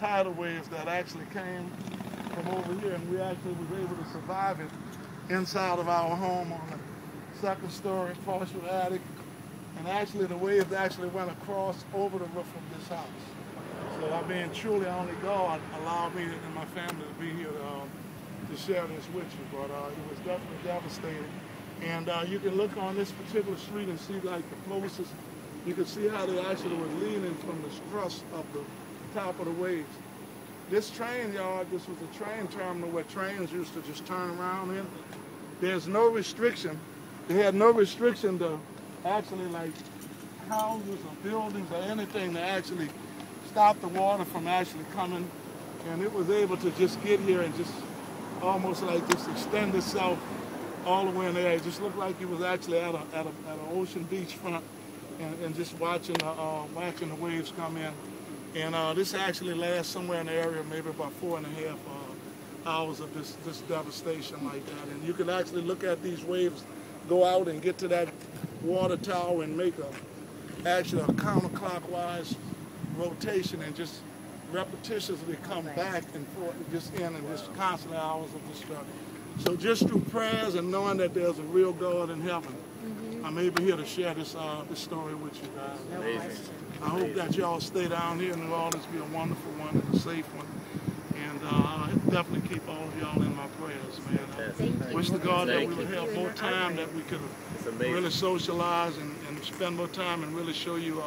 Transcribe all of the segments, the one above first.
tidal waves that actually came from over here, and we actually was able to survive it inside of our home on the second story, partial attic, and actually the waves actually went across over the roof of this house. So I mean, truly only God allowed me and my family to be here to share this with you, but it was definitely devastating. And you can look on this particular street and see like the closest, you can see how they actually were leaning from the stress of the top of the waves. This train yard, this was a train terminal where trains used to just turn around in. There's no restriction. They had no restriction to actually like houses or buildings or anything to actually stop the water from actually coming. And it was able to just get here and just almost like just extend itself all the way in there. It just looked like it was actually at an ocean beach front and just watching the waves come in. And this actually lasts somewhere in the area, maybe about 4.5 hours of this devastation like that. And you can actually look at these waves go out and get to that water tower and make actually a counterclockwise rotation and just repetitiously come back and forth, just in and just constantly hours of destruction. So just through prayers and knowing that there's a real God in heaven, I'm able here to share this story with you guys. Amazing. I hope that y'all stay down here in New Orleans, be a wonderful one and a safe one. And I definitely keep all of y'all in my prayers, man. I wish to God that we would have more time, that we could really socialize and spend more time and really show you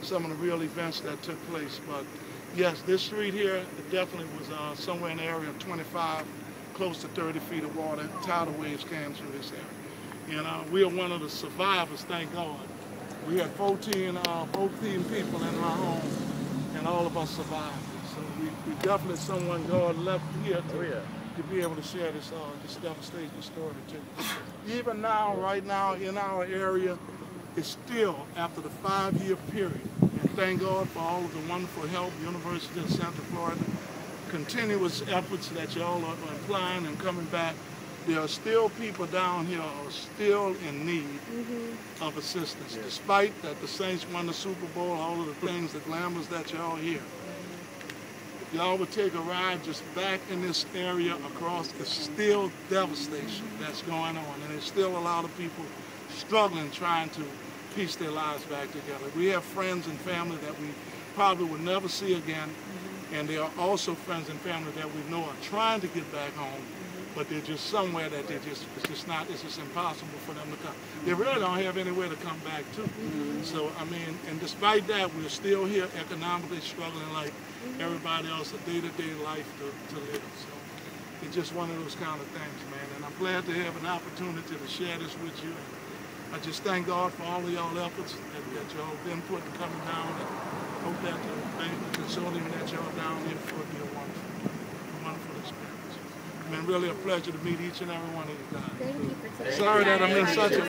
some of the real events that took place. But yes, this street here, it definitely was somewhere in the area of 25, close to 30 feet of water. Tidal waves came through this area. And we are one of the survivors, thank God. We had 14 people in my home, and all of us survived. So we definitely someone God left here to be able to share this devastating story with you. Even now, right now, in our area, it's still after the 5-year period. And thank God for all of the wonderful help, University of Central Florida, continuous efforts that y'all are applying and coming back. There are still people down here who are still in need of assistance, despite that the Saints won the Super Bowl, all of the things, the glamours that y'all hear. If y'all would take a ride just back in this area across, it's still devastation that's going on, and there's still a lot of people struggling, trying to piece their lives back together. We have friends and family that we probably will never see again, and there are also friends and family that we know are trying to get back home, but they're just somewhere that it's just impossible for them to come. They really don't have anywhere to come back to. So, I mean, and despite that, we're still here economically struggling like everybody else, a day-to-day life to live. So it's just one of those kind of things, man. And I'm glad to have an opportunity to share this with you. I just thank God for all of y'all efforts that y'all been putting coming down. And hope that the consortium that y'all down here for will be a wonderful experience. It's been really a pleasure to meet each and every one of you guys. Thank you for Sorry that I'm in such a